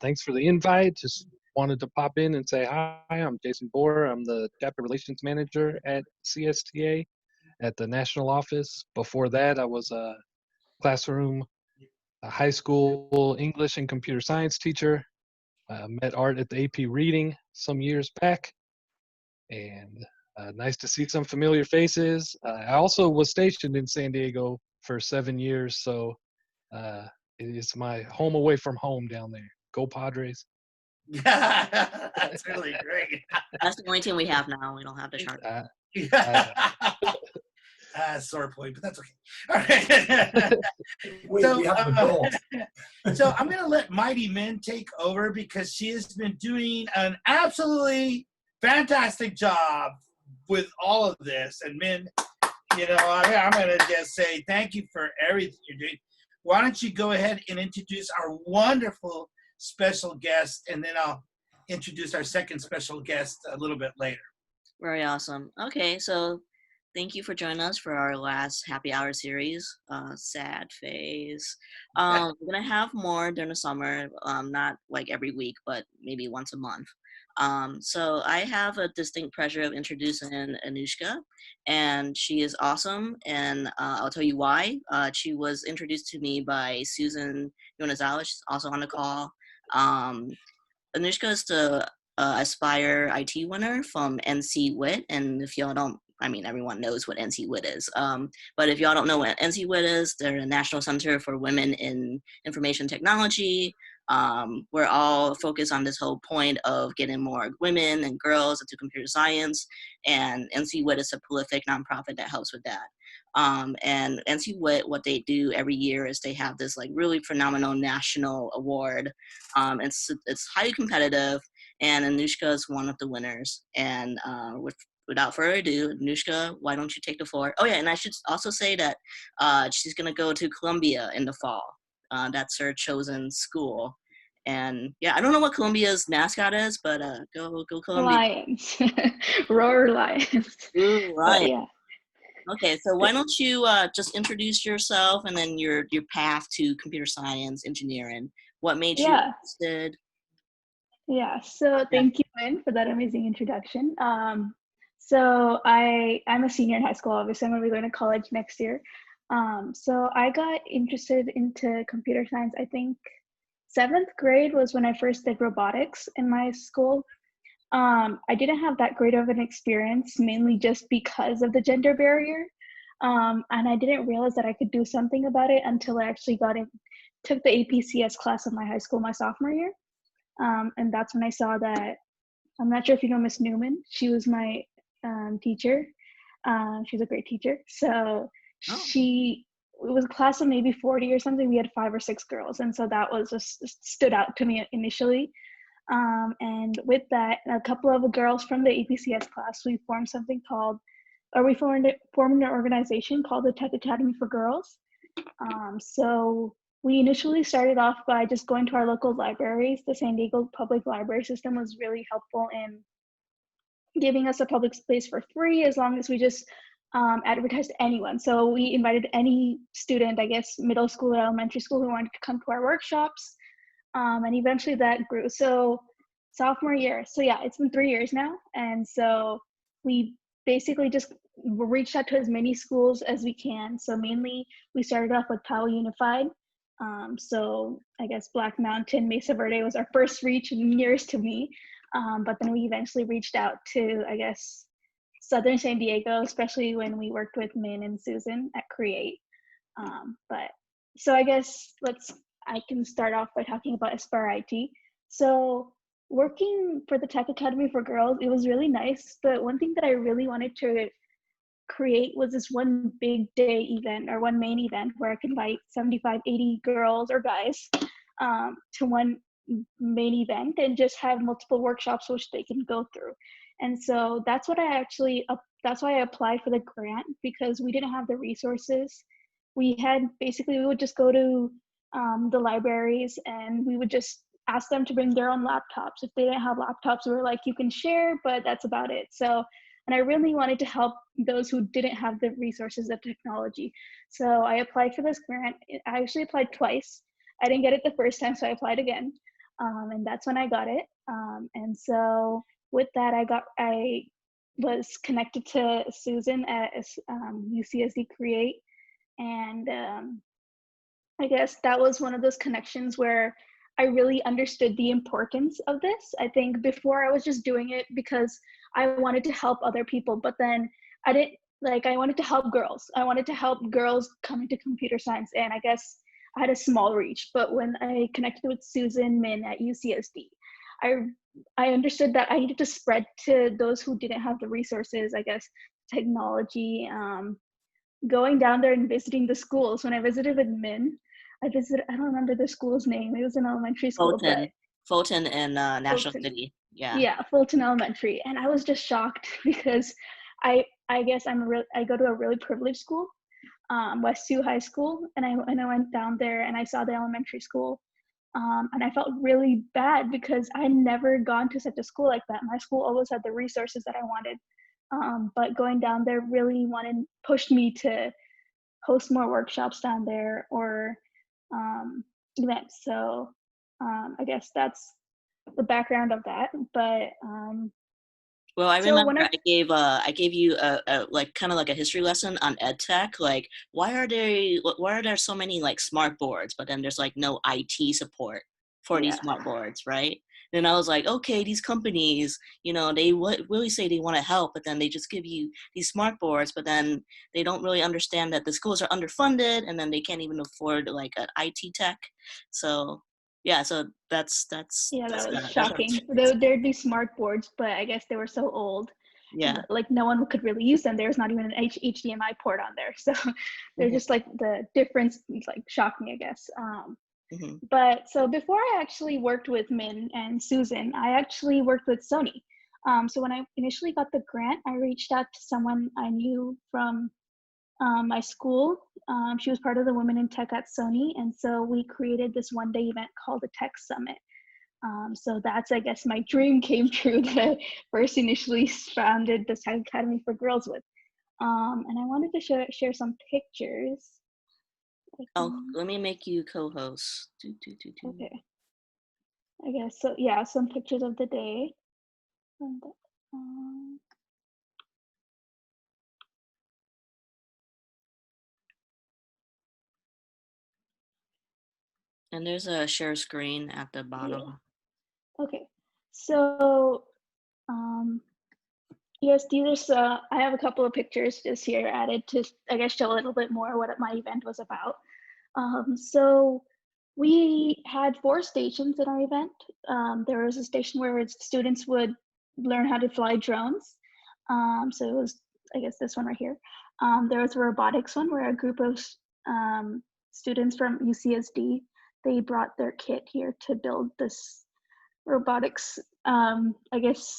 Thanks for the invite. Just wanted to pop in and say hi. I'm Jason Bohr. I'm the Chapter Relations Manager at CSTA at the national office. Before that, I was a classroom, a high school English and computer science teacher. Met Art at the AP Reading some years back, and nice to see some familiar faces. I also was stationed in San Diego for 7 years, so it is my home away from home down there. Go Padres. That's really great. That's the only team we have now. We don't have the Sharks. Sore point, but that's okay. All right. So I'm going to let Mighty Min take over because she has been doing an absolutely fantastic job with all of this. And Min, I'm going to just say thank you for everything you're doing. Why don't you go ahead and introduce our wonderful special guest, and then I'll introduce our second special guest a little bit later. Very awesome. Okay, so thank you for joining us for our last happy hour series, Sad Phase. We're going to have more during the summer, not like every week, but maybe once a month. So I have a distinct pleasure of introducing Anushka, and she is awesome, and I'll tell you why. She was introduced to me by Susan Yonazawa. She's also on the call. Anushka is the Aspire IT winner from NCWIT, and if y'all don't, everyone knows what NCWIT is. But if y'all don't know what NCWIT is, they're the National Center for Women in Information Technology. We're all focused on this whole point of getting more women and girls into computer science, and NCWIT is a prolific nonprofit that helps with that. And NCWIT, what they do every year is they have this like really phenomenal national award. It's highly competitive, and Anushka is one of the winners. And without further ado, Anushka, why don't you take the floor? Oh yeah, and I should also say that she's gonna go to Columbia in the fall. That's her chosen school. And yeah, I don't know what Columbia's mascot is, but go Columbia. Lions. Roar Lions. Ooh, right. Yeah. Okay, so why don't you just introduce yourself and then your path to computer science, engineering. What made you interested? Yeah, so thank you, Lynn, for that amazing introduction. So I'm a senior in high school, obviously. I'm going to be going to college next year. So I got interested into computer science, I think 7th grade was when I first did robotics in my school. I didn't have that great of an experience, mainly just because of the gender barrier. And I didn't realize that I could do something about it until I actually took the APCS class in my high school my sophomore year. And that's when I saw that, I'm not sure if you know Miss Newman. She was my teacher. She's a great teacher. So it was a class of maybe 40 or something. We had 5 or 6 girls. And so that was just stood out to me initially. And with that, a couple of the girls from the APCS class, we formed an organization called the Tech Academy for Girls. So we initially started off by just going to our local libraries. The San Diego public library system was really helpful in giving us a public space for free, as long as we just advertised to anyone. So we invited any student, I guess, middle school or elementary school, who wanted to come to our workshops. And eventually that grew. So sophomore year, so yeah, it's been 3 years now. And so we basically just reached out to as many schools as we can. So mainly we started off with Powell Unified. So I guess Black Mountain, Mesa Verde was our first reach and nearest to me. But then we eventually reached out to, I guess, Southern San Diego, especially when we worked with Min and Susan at Create. But so I guess I can start off by talking about Aspire IT. So working for the Tech Academy for Girls, it was really nice. But one thing that I really wanted to create was this one big day event, or one main event, where I could invite 75, 80 girls or guys to one main event and just have multiple workshops which they can go through. And so that's why I applied for the grant, because we didn't have the resources. We would just go to the libraries, and we would just ask them to bring their own laptops. If they didn't have laptops, we were like, you can share, but that's about it. So, and I really wanted to help those who didn't have the resources of technology. So I applied for this grant. I actually applied twice. I didn't get it the first time, so I applied again. And that's when I got it. And so with that, I was connected to Susan at UCSD Create, and I guess that was one of those connections where I really understood the importance of this. I think before I was just doing it because I wanted to help other people, but then I didn't I wanted to help girls. I wanted to help girls come into computer science, and I guess I had a small reach. But when I connected with Susan Min at UCSD, I I understood that I needed to spread to those who didn't have the resources, I guess, technology, going down there and visiting the schools. When I visited with Min, I don't remember the school's name. It was an elementary school, but Fulton and National Fulton. City. Yeah. Yeah, Fulton Elementary. And I was just shocked because I guess I go to a really privileged school, West Sioux High School, and I went down there and I saw the elementary school. And I felt really bad because I never gone to such a school like that. My school always had the resources that I wanted. But going down there really pushed me to host more workshops down there or events. So I guess that's the background of that. But well, I so remember I gave you a like kind of like a history lesson on ed tech. Like, why are there so many like smart boards, but then there's like no IT support for these smart boards, right? And I was like, okay, these companies, they really say they want to help, but then they just give you these smart boards, but then they don't really understand that the schools are underfunded, and then they can't even afford like an IT tech. So yeah, so that's that was that's shocking. There'd be smart boards, but I guess they were so old. yeah. Like no one could really use them. There's not even an HDMI port on there. So they're just like the difference like shocked me, I guess. But so before I actually worked with Min and Susan, I actually worked with Sony. So when I initially got the grant, I reached out to someone I knew from my school. She was part of the Women in Tech at Sony. And so we created this one-day event called the Tech Summit. So that's, I guess, my dream came true that I first initially founded the Tech Academy for Girls with. And I wanted to share some pictures. Let me make you co-host. Okay. I guess so. Yeah, some pictures of the day. And there's a share screen at the bottom. Yeah. Okay. So, yes, these are. I have a couple of pictures just here added to, I guess, show a little bit more what my event was about. So we had 4 stations in our event. There was a station where students would learn how to fly drones. So it was, I guess, this one right here. There was a robotics one where a group of students from UCSD, they brought their kit here to build this robotics, I guess,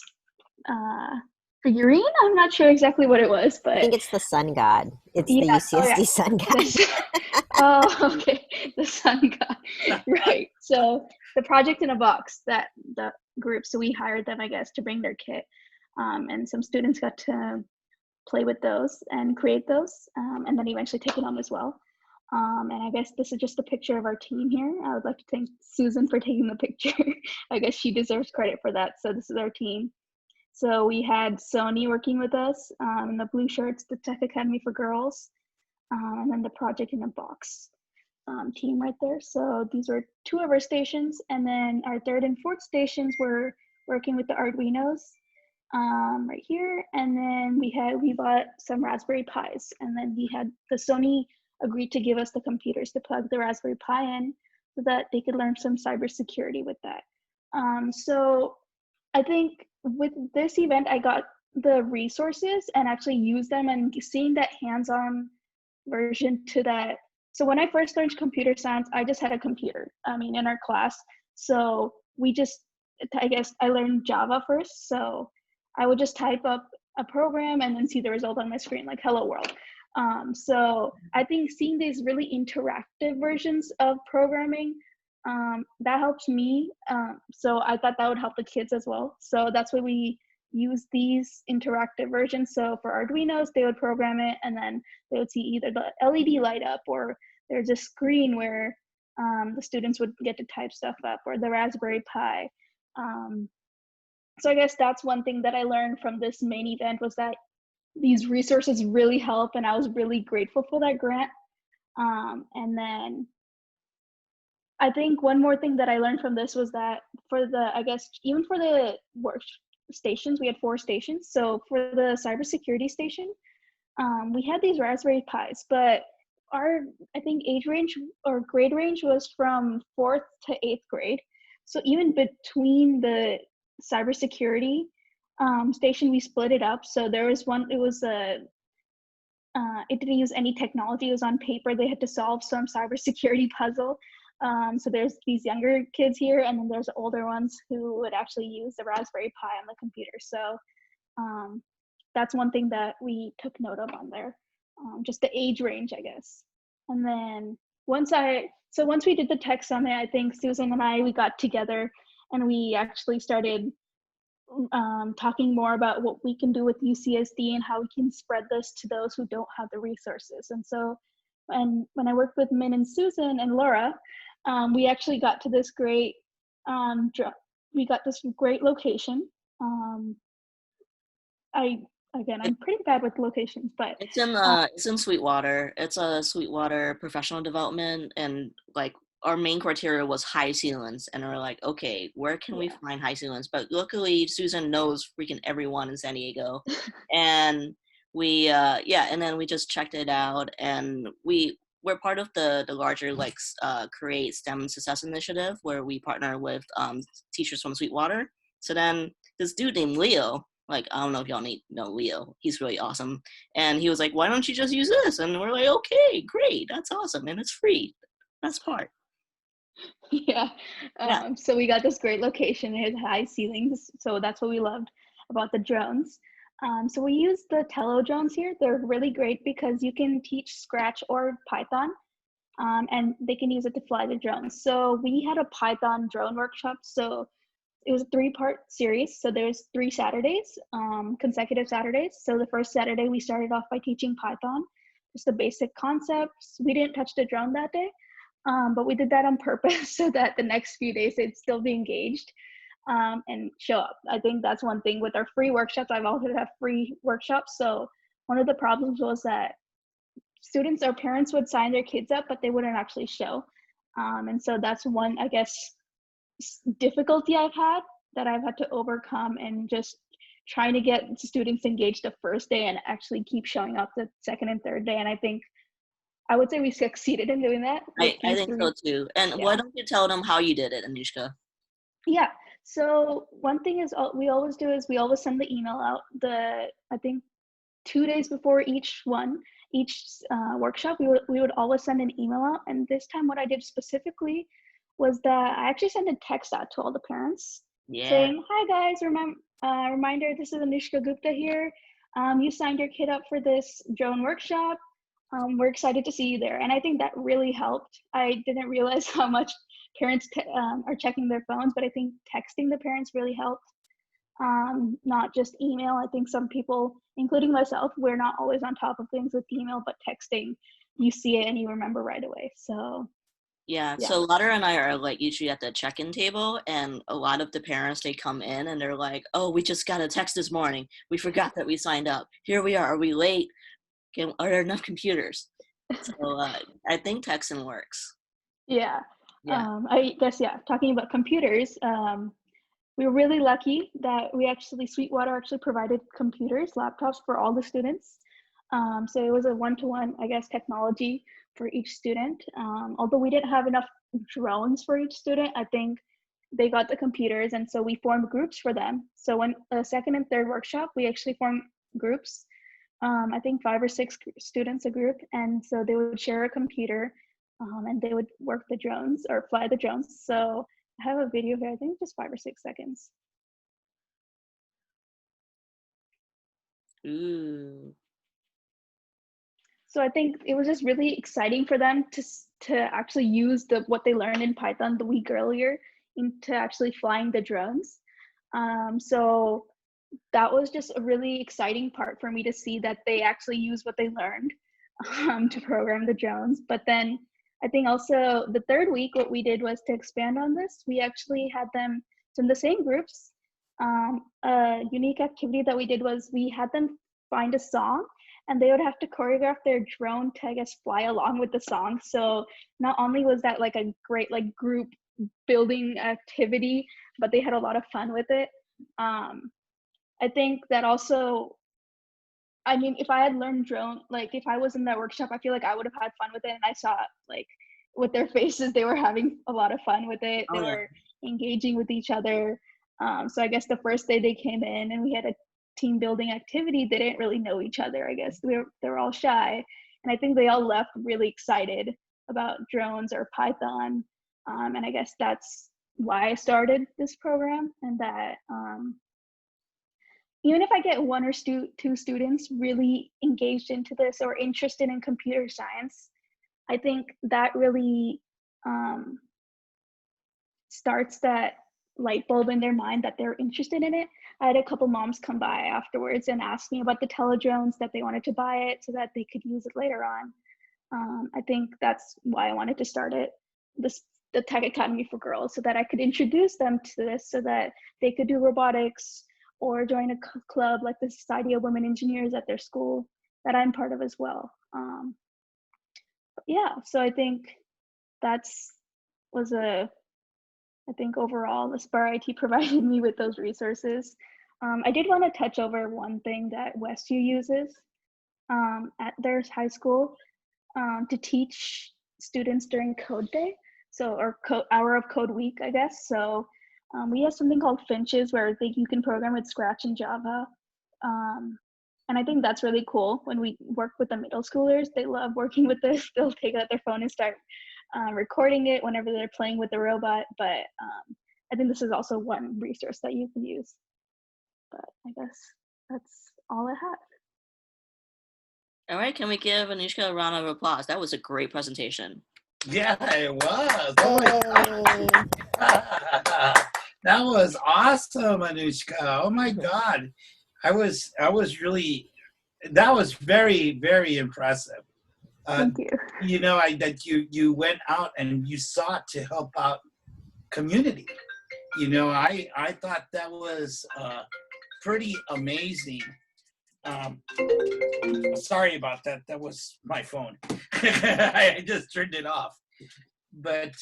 figurine. I'm not sure exactly what it was, but I think it's the sun god. It's the UCSD sun god. Oh, okay. The sun god. Right. So the project in a box, that group. So we hired them, I guess, to bring their kit. And some students got to play with those and create those, and then eventually take it home as well. And I guess this is just a picture of our team here. I would like to thank Susan for taking the picture. I guess she deserves credit for that. So this is our team. So we had Sony working with us, in the blue shirts, the Tech Academy for Girls, and then the Project in a Box team right there. So these were 2 of our stations. And then our 3rd and 4th stations were working with the Arduinos right here. And then we bought some Raspberry Pis. And then we had the Sony agreed to give us the computers to plug the Raspberry Pi in so that they could learn some cybersecurity with that. So I think with this event, I got the resources and actually used them, and seeing that hands-on version to that. So when I first learned computer science, I just had a computer, in our class. So I guess I learned Java first. So I would just type up a program and then see the result on my screen, like hello world. So I think seeing these really interactive versions of programming, that helps me. So I thought that would help the kids as well. So that's why we use these interactive versions. So for Arduinos, they would program it and then they would see either the LED light up or there's a screen where the students would get to type stuff up, or the Raspberry Pi. So I guess that's one thing that I learned from this main event, was that these resources really help, and I was really grateful for that grant. And then I think one more thing that I learned from this was that for the, I guess, even for the work stations, we had 4 stations. So for the cybersecurity station, we had these Raspberry Pis, but our, I think, age range or grade range was from 4th to 8th grade. So even between the cybersecurity station, we split it up. So there was one, it was it didn't use any technology. It was on paper. They had to solve some cybersecurity puzzle. So there's these younger kids here, and then there's older ones who would actually use the Raspberry Pi on the computer. So that's one thing that we took note of on there, just the age range, I guess. And then once we did the tech summit, I think Susan and I, we got together and we actually started talking more about what we can do with UCSD and how we can spread this to those who don't have the resources. And so, and when I worked with Min and Susan and Laura, we actually got to this great, location. I'm pretty bad with locations, but it's in Sweetwater. It's a Sweetwater professional development, and like our main criteria was high ceilings, and we're like, okay, where can we find high ceilings? But luckily, Susan knows freaking everyone in San Diego, and we and then we just checked it out, and we're part of the larger like Create STEM Success Initiative, where we partner with teachers from Sweetwater. So then this dude named Leo, like, I don't know if y'all know Leo, he's really awesome, and he was like, why don't you just use this? And we're like, okay, great, that's awesome, and it's free. That's part. Yeah. So we got this great location. It had high ceilings, so that's what we loved about the drones. So we use the Tello drones here. They're really great because you can teach Scratch or Python, and they can use it to fly the drones. So we had a Python drone workshop. So it was a 3-part series. So there's 3 Saturdays, consecutive Saturdays. So the first Saturday we started off by teaching Python, just the basic concepts. We didn't touch the drone that day, but we did that on purpose so that the next few days they'd still be engaged and show up. I think that's one thing with our free workshops. I've also had free workshops. So one of the problems was that students or parents would sign their kids up, but they wouldn't actually show. And so that's one, I guess, difficulty I've had that I've had to overcome, and just trying to get students engaged the first day and actually keep showing up the second and third day. And I would say we succeeded in doing that. I think so too. And why don't you tell them how you did it, Anushka? Yeah. So one thing is we always send the email out I think 2 days before each workshop. We would always send an email out. And this time what I did specifically was that I actually sent a text out to all the parents saying, hi guys, reminder, this is Anushka Gupta here. You signed your kid up for this drone workshop. We're excited to see you there. And I think that really helped. I didn't realize how much parents are checking their phones, but I think texting the parents really helped, not just email. I think some people, including myself, we're not always on top of things with email, but texting, you see it and you remember right away. So so Ladder and I are like usually at the check-in table, and a lot of the parents, they come in and they're like, oh, we just got a text this morning. We forgot that we signed up. Here we are. Are we late? Are there enough computers? So I think texting works. I guess, talking about computers, we were really lucky that Sweetwater actually provided computers, laptops for all the students. So it was a 1-to-1, I guess, technology for each student. Although we didn't have enough drones for each student, I think they got the computers, and so we formed groups for them. So when the second and third workshop, we actually formed groups. I think 5 or 6 students a group, and so they would share a computer, and they would work the drones or fly the drones. So I have a video here, I think just 5 or 6 seconds. Ooh. So I think it was just really exciting for them to actually use what they learned in Python the week earlier into actually flying the drones. So that was just a really exciting part for me to see that they actually use what they learned to program the drones. But then I think also the third week, what we did was to expand on this. We actually had them in the same groups. A unique activity that we did was we had them find a song, and they would have to choreograph their drone to, I guess, fly along with the song. So not only was that like a great like group building activity, but they had a lot of fun with it. I think that also, I mean, if I had learned drone, like if I was in that workshop, I feel like I would have had fun with it. And I saw like with their faces, they were having a lot of fun with it. They were engaging with each other. So I guess the first day they came in and we had a team building activity, they didn't really know each other. I guess they were all shy. And I think they all left really excited about drones or Python. And I guess that's why I started this program, and that even if I get one or two students really engaged into this or interested in computer science, I think that really starts that light bulb in their mind that they're interested in it. I had a couple moms come by afterwards and ask me about the teledrones, that they wanted to buy it so that they could use it later on. I think that's why I wanted to start it, the Tech Academy for Girls, so that I could introduce them to this, so that they could do robotics or join a club like the Society of Women Engineers at their school that I'm part of as well. Yeah, so I think I think overall, the Spur IT provided me with those resources. I did want to touch over one thing that Westview uses at their high school to teach students during code day, or hour of code week, I guess. So we have something called Finches, where you can program with Scratch and Java. And I think that's really cool. When we work with the middle schoolers, they love working with this. They'll take out their phone and start recording it whenever they're playing with the robot. But I think this is also one resource that you can use. But I guess that's all I have. All right, can we give Anushka a round of applause? That was a great presentation. Yeah, it was. Oh my God. That was awesome, Anushka. Oh my God. I was really, that was very, very impressive. Thank you. You know, that you went out and you sought to help out community. You know, I thought that was pretty amazing. Sorry about that. That was my phone. I just turned it off. But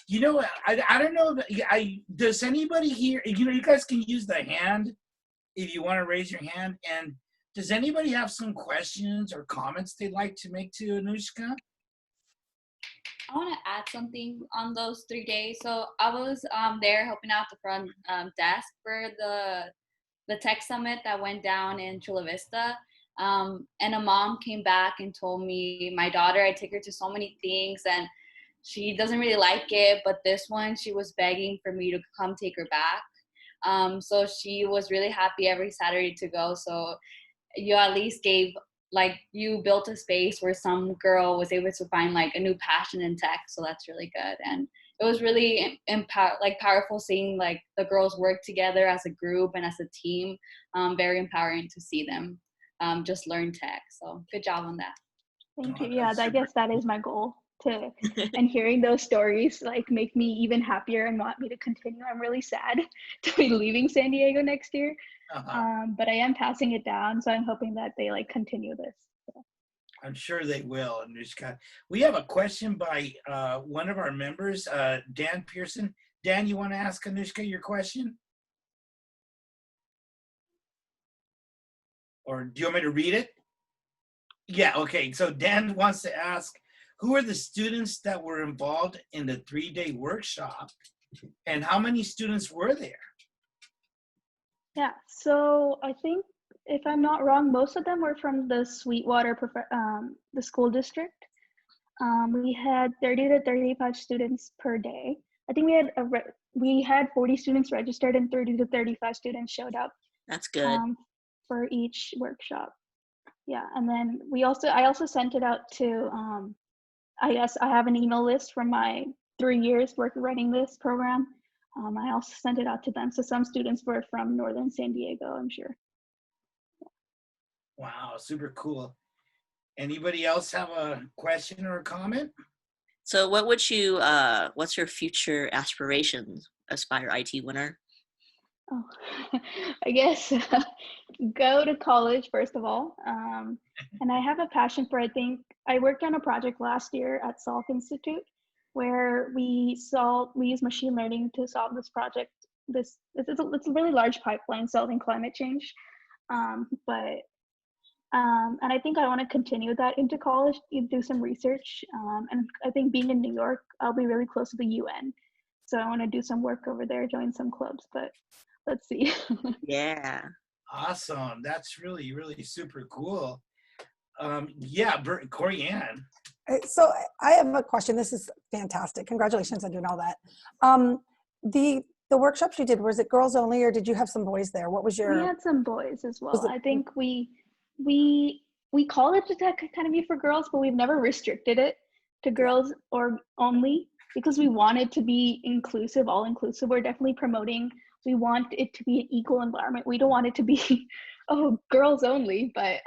you know, I don't know. Does anybody here? You know, you guys can use the hand if you want to raise your hand. And does anybody have some questions or comments they'd like to make to Anushka? I want to add something on those 3 days. So I was there helping out the front desk for the tech summit that went down in Chula Vista. And a mom came back and told me, my daughter, I take her to so many things and she doesn't really like it, but this one, she was begging for me to come take her back. So she was really happy every Saturday to go. So you at least gave, like, you built a space where some girl was able to find like a new passion in tech. So that's really good. And it was really powerful seeing like the girls work together as a group and as a team. Very empowering to see them just learn tech. So good job on that. Thank you. Yeah, I guess that is my goal. And hearing those stories like make me even happier and want me to continue. I'm really sad to be leaving San Diego next year, but I am passing it down, so I'm hoping that they like continue this. So. I'm sure they will, Anushka. We have a question by one of our members, Dan Pearson. Dan, you want to ask Anushka your question? Or do you want me to read it? Yeah, okay. So Dan wants to ask, who are the students that were involved in the 3-day workshop, and how many students were there? Yeah, so I think, if I'm not wrong, most of them were from the Sweetwater, the school district. We had 30 to 35 students per day. I think we had 40 students registered and 30 to 35 students showed up. That's good. For each workshop. Yeah, and then I also sent it out to, I guess I have an email list from my 3 years work running this program. I also sent it out to them. So some students were from Northern San Diego, I'm sure. Wow, super cool. Anybody else have a question or a comment? So what would you, what's your future aspirations, Aspire IT winner? Oh, I guess go to college first of all. And I have a passion for, I think, I worked on a project last year at Salk Institute where we use machine learning to solve this project. It's a really large pipeline solving climate change. And I think I want to continue that into college, do some research. And I think being in New York, I'll be really close to the UN. So I want to do some work over there, join some clubs, but let's see. Yeah. Awesome. That's really, really super cool. Yeah, Corey Ann. So I have a question. This is fantastic. Congratulations on doing all that. The workshops you did, was it girls only or did you have some boys there? What was your? We had some boys as well. I think we call it the Tech Academy for Girls, but we've never restricted it to girls or only because we want it to be inclusive, all inclusive. We're definitely promoting. We want it to be an equal environment. We don't want it to be, oh, girls only, but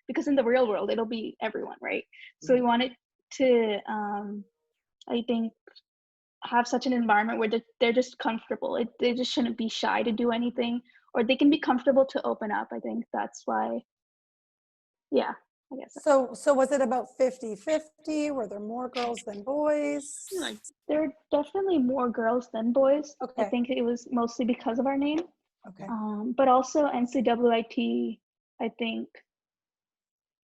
because in the real world, it'll be everyone, right? So we want it to, I think, have such an environment where they're just comfortable. They just shouldn't be shy to do anything, or they can be comfortable to open up. I think that's why, yeah, I guess. So was it about 50-50? Were there more girls than boys? There are definitely more girls than boys. Okay. I think it was mostly because of our name. Okay. But also NCWIT, I think,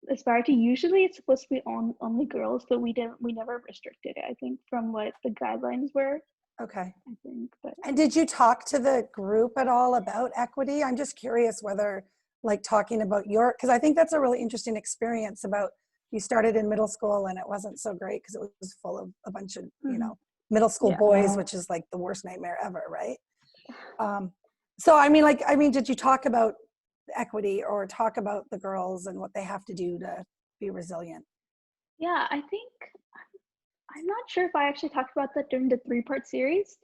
Aspire to usually it's supposed to be only girls, but we never restricted it, I think, from what the guidelines were. Okay. I think. But And did you talk to the group at all about equity? I'm just curious whether, like, talking about because I think that's a really interesting experience about you started in middle school and it wasn't so great because it was full of a bunch of, you know, middle school boys, which is like the worst nightmare ever, right? So, I mean, did you talk about equity or talk about the girls and what they have to do to be resilient? Yeah, I think, I'm not sure if I actually talked about that during the 3-part series,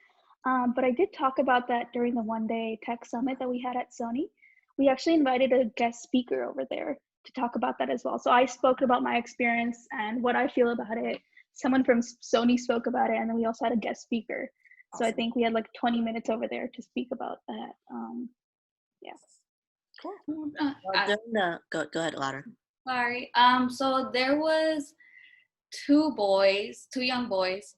but I did talk about that during the one-day tech summit that we had at Sony. We actually invited a guest speaker over there to talk about that as well. So I spoke about my experience and what I feel about it. Someone from Sony spoke about it, and then we also had a guest speaker. Awesome. So I think we had like 20 minutes over there to speak about that. Yeah. Cool. Go ahead, Louder. Sorry. So there was two young boys.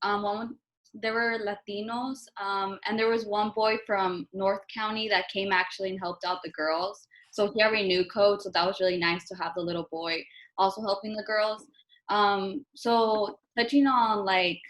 They were Latinos, and there was one boy from North County that came actually and helped out the girls. So he already knew code, so that was really nice to have the little boy also helping the girls. So touching on like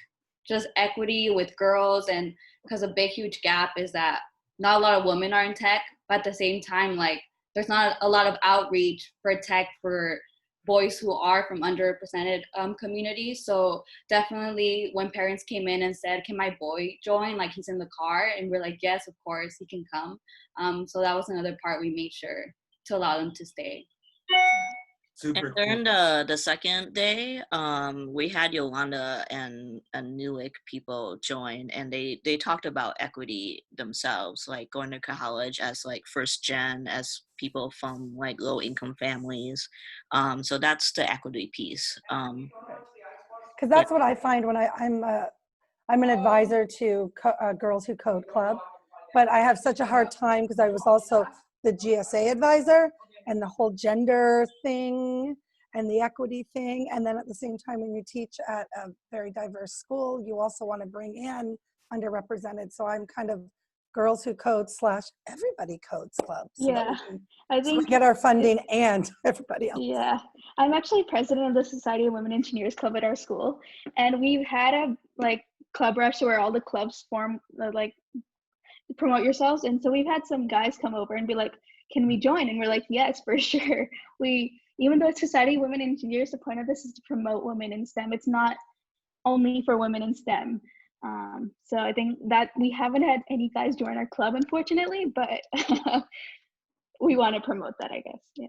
just equity with girls, and because a big huge gap is that not a lot of women are in tech, but at the same time, like there's not a lot of outreach for tech for boys who are from underrepresented communities. So definitely when parents came in and said, can my boy join? Like he's in the car, and we're like, yes, of course he can come. So that was another part we made sure to allow them to stay. Super and during the second day, we had Yolanda and NCWIT people join, and they talked about equity themselves, like going to college as like first gen, as people from like low income families. So that's the equity piece. Because that's what I find when I'm an advisor to Girls Who Code Club, but I have such a hard time because I was also the GSA advisor, and the whole gender thing and the equity thing. And then at the same time, when you teach at a very diverse school, you also want to bring in underrepresented. So I'm kind of Girls Who Code / Everybody Codes Club. So yeah, I think we get our funding and everybody else. Yeah, I'm actually president of the Society of Women Engineers Club at our school. And we've had a club rush where all the clubs form promote yourselves. And so we've had some guys come over and be like, can we join? And we're like, yes, for sure. Even though it's Society of Women Engineers, the point of this is to promote women in STEM. It's not only for women in STEM. So I think that we haven't had any guys join our club, unfortunately, but we want to promote that, I guess. Yeah.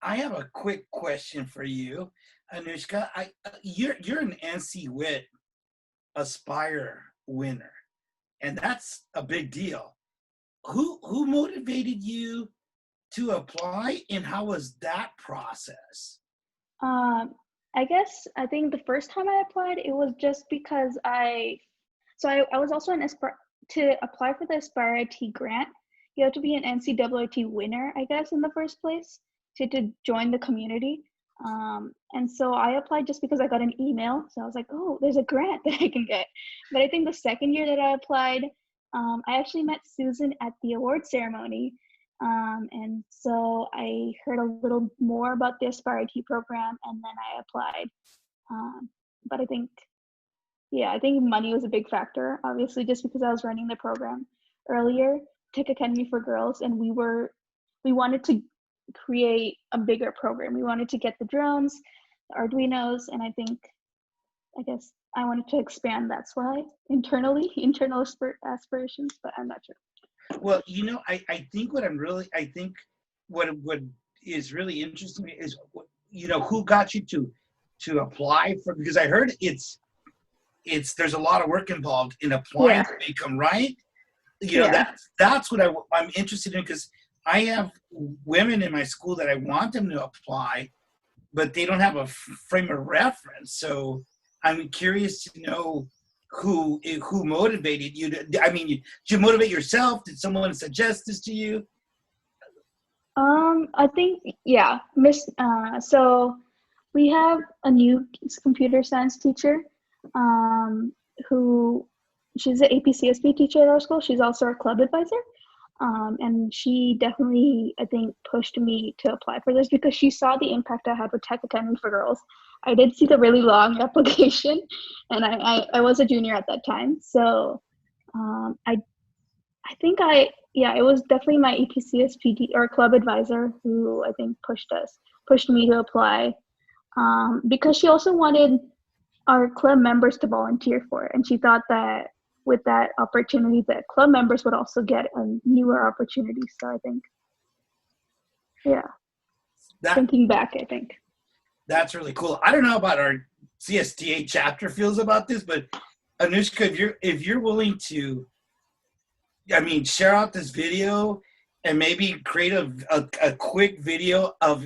I have a quick question for you, Anushka. You're an NCWIT Aspire winner, and that's a big deal. Who motivated you to apply, and how was that process? I I guess I think the first time I applied, it was just because I was also to apply for the Aspire IT grant. You have to be an NCWIT winner, I guess, in the first place to join the community. And so I applied just because I got an email. So I was like, oh, there's a grant that I can get. But I think the second year that I applied, I actually met Susan at the award ceremony. And so I heard a little more about the Aspire IT program, and then I applied. But I think money was a big factor, obviously, just because I was running the program earlier, Tech Academy for Girls, and we wanted to create a bigger program. We wanted to get the drones, the Arduinos, and I guess I wanted to expand. That's why internal aspirations, but I'm not sure. Well, I think what is really interesting is, who got you to apply for, because I heard there's a lot of work involved in applying to become, right? That's what I'm interested in, because I have women in my school that I want them to apply, but they don't have a frame of reference. So I'm curious to know who motivated you to. Did you motivate yourself? Did someone suggest this to you? I think so we have a new computer science teacher, who she's an APCSB teacher at our school. She's also our club advisor. And she definitely, I think, pushed me to apply for this because she saw the impact I had with Tech Academy for Girls. I did see the really long application, and I was a junior at that time. So I think it was definitely my APCSP or club advisor who I think pushed me to apply, because she also wanted our club members to volunteer for it. And she thought that with that opportunity, that club members would also get a newer opportunity. So I think, thinking back, I think. That's really cool. I don't know about our CSTA chapter feels about this, but Anushka, if you're willing to, share out this video and maybe create a quick video of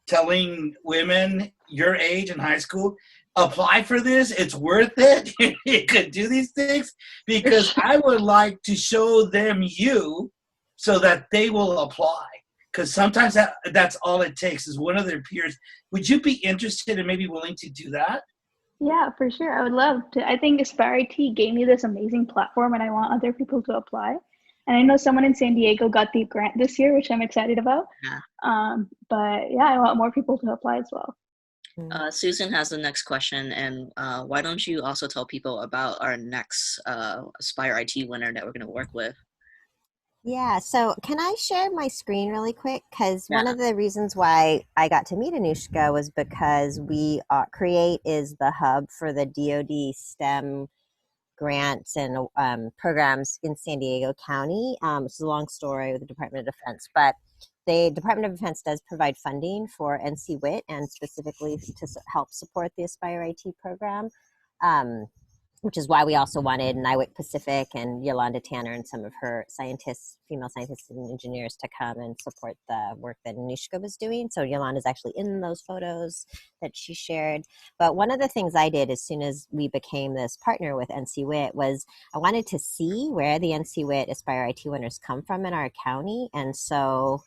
telling women your age in high school, apply for this, it's worth it. You could do these things, because I would like to show them you so that they will apply. Because sometimes that's all it takes is one of their peers. Would you be interested and maybe willing to do that? Yeah, for sure. I would love to. I think Aspire IT gave me this amazing platform, and I want other people to apply. And I know someone in San Diego got the grant this year, which I'm excited about. Yeah. But yeah, I want more people to apply as well. Susan has the next question, and why don't you also tell people about our next Aspire IT winner that we're going to work with? Yeah, so can I share my screen really quick? Because one of the reasons why I got to meet Anushka was because we CREATE is the hub for the DoD STEM grants and programs in San Diego County. It's a long story with the Department of Defense, but the Department of Defense does provide funding for NCWIT and specifically to help support the Aspire IT program, which is why we also wanted NIWIT Pacific and Yolanda Tanner and some of her female scientists and engineers to come and support the work that Anushka was doing. So Yolanda's actually in those photos that she shared. But one of the things I did as soon as we became this partner with NCWIT was I wanted to see where the NCWIT Aspire IT winners come from in our county. And so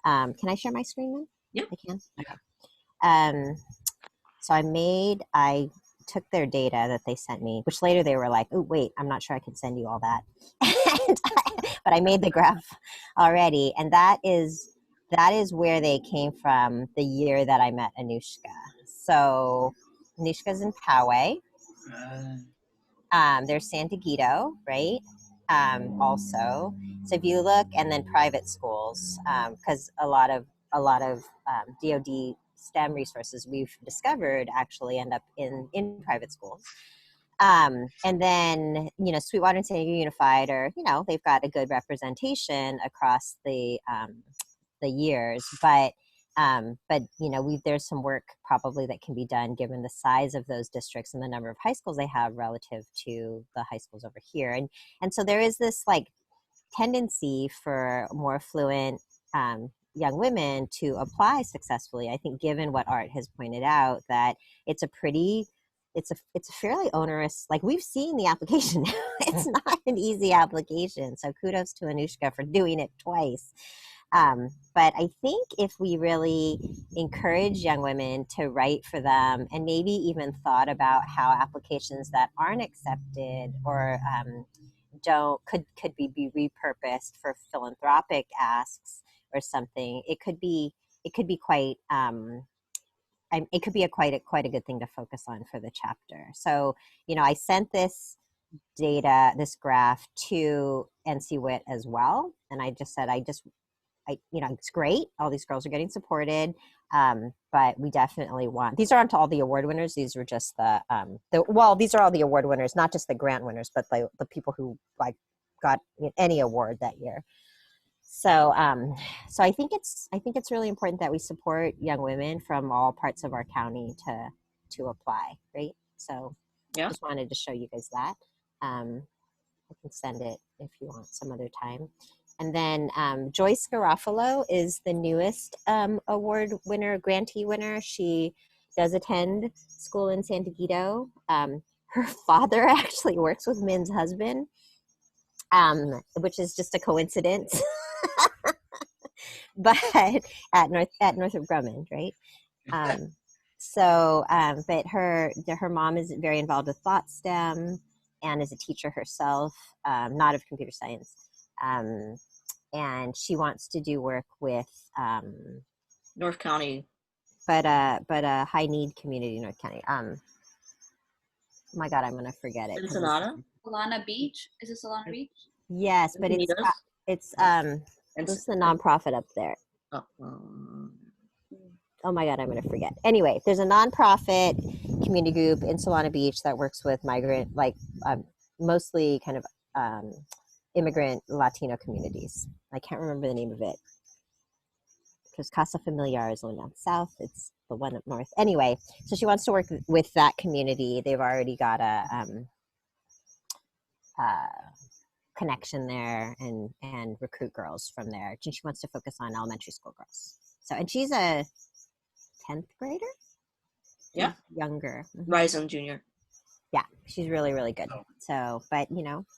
can I share my screen then? Yeah. I can? Okay. So I took their data that they sent me, which later they were like, oh, wait, I'm not sure I can send you all that. But I made the graph already. And that is where they came from the year that I met Anushka. So Anushka's in Poway. There's San Diego, right? Also. So if you look, and then private schools, because a lot of DoD STEM resources we've discovered actually end up in private schools. And then, Sweetwater and San Diego Unified they've got a good representation across the years, but there's some work probably that can be done given the size of those districts and the number of high schools they have relative to the high schools over here. And so there is this tendency for more affluent young women to apply successfully. I think given what Art has pointed out, that it's a fairly onerous, like we've seen the application. It's not an easy application. So kudos to Anushka for doing it twice. But I think if we really encourage young women to write for them, and maybe even thought about how applications that aren't accepted or could be repurposed for philanthropic asks or something, it could be quite it could be quite a good thing to focus on for the chapter. So, I sent this graph to NCWIT as well, and I just said, it's great. All these girls are getting supported, but we definitely want. These aren't all the award winners. These were just these are all the award winners, not just the grant winners, but the people who got any award that year. So, I think it's really important that we support young women from all parts of our county to apply, right? So, Yeah. Just wanted to show you guys that. I can send it if you want some other time. And then Joyce Garofalo is the newest award winner, grantee winner. She does attend school in San Diego. Her father actually works with Min's husband, which is just a coincidence. But at Northrop Grumman, right? But her mom is very involved with Thought STEM and is a teacher herself, not of computer science. And she wants to do work with North County, but a high need community in North County. Oh my God, I'm gonna forget it. Ensenada, Solana Beach. Is it Solana Beach? Yes, but it's the nonprofit up there. Oh my God, I'm going to forget. Anyway, there's a nonprofit community group in Solana Beach that works with migrant, mostly kind of immigrant Latino communities. I can't remember the name of it. Because Casa Familiar is the one down south. It's the one up north. Anyway, so she wants to work with that community. They've already got a connection there and recruit girls from there. She wants to focus on elementary school girls. So, and she's a 10th grader? Yeah. Younger. Ryzen Junior. Yeah, she's really, really good. So, but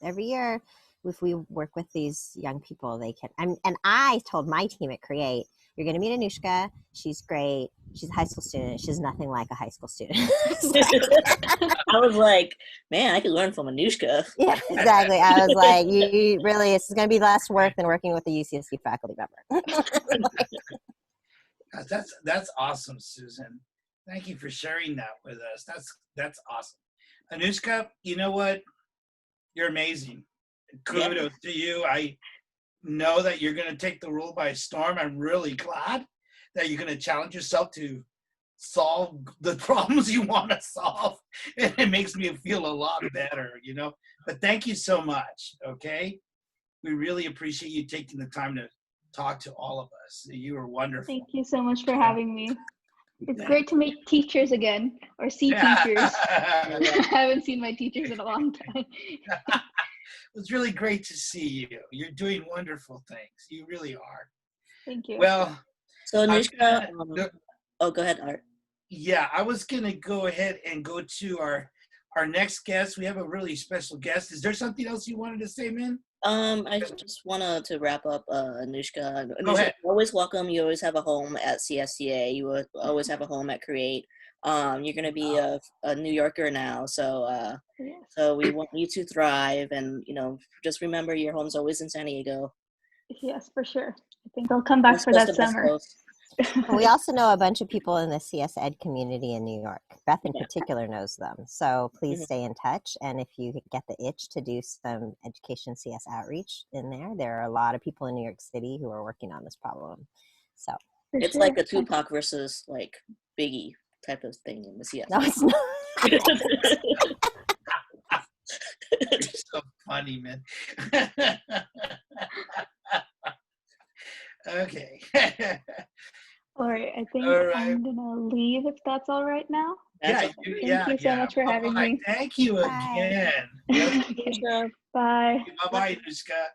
every year if we work with these young people, they can, and I told my team at Create, you're going to meet Anushka. She's great. She's a high school student. She's nothing like a high school student. I was like, man, I could learn from Anushka. Yeah, exactly. I was like, you really, this is going to be less work than working with a UCSC faculty member. That's awesome, Susan. Thank you for sharing that with us. That's awesome. Anushka, you know what? You're amazing. Kudos to you. I know that you're going to take the world by storm. I'm really glad that you're going to challenge yourself to solve the problems you want to solve. And it makes me feel a lot better, But thank you so much, okay? We really appreciate you taking the time to talk to all of us. You are wonderful. Thank you so much for having me. It's great to meet teachers again, or see teachers. I haven't seen my teachers in a long time. It's really great to see you. You're doing wonderful things. You really are. Thank you. Well, so Anushka, go ahead, Art. Yeah, I was going to go ahead and go to our next guest. We have a really special guest. Is there something else you wanted to say, Min? I just wanted to wrap up, Anushka. Go ahead. You're always welcome. You always have a home at CSTA. You will always have a home at Create. You're going to be a New Yorker now, so so we want you to thrive, and just remember your home's always in San Diego. Yes, for sure. I think I'll come back for that summer. We also know a bunch of people in the CS Ed community in New York. Beth in particular knows them. So please stay in touch. And if you get the itch to do some education CS outreach in there are a lot of people in New York City who are working on this problem. So it's like a Tupac versus like Biggie type of thing in the CS. No, it's not. You're so funny, man. Okay. All right, I think I'm gonna leave if that's all right now. Thank you so much for having me. Thank you again. Okay. Bye. Bye-bye, Anushka.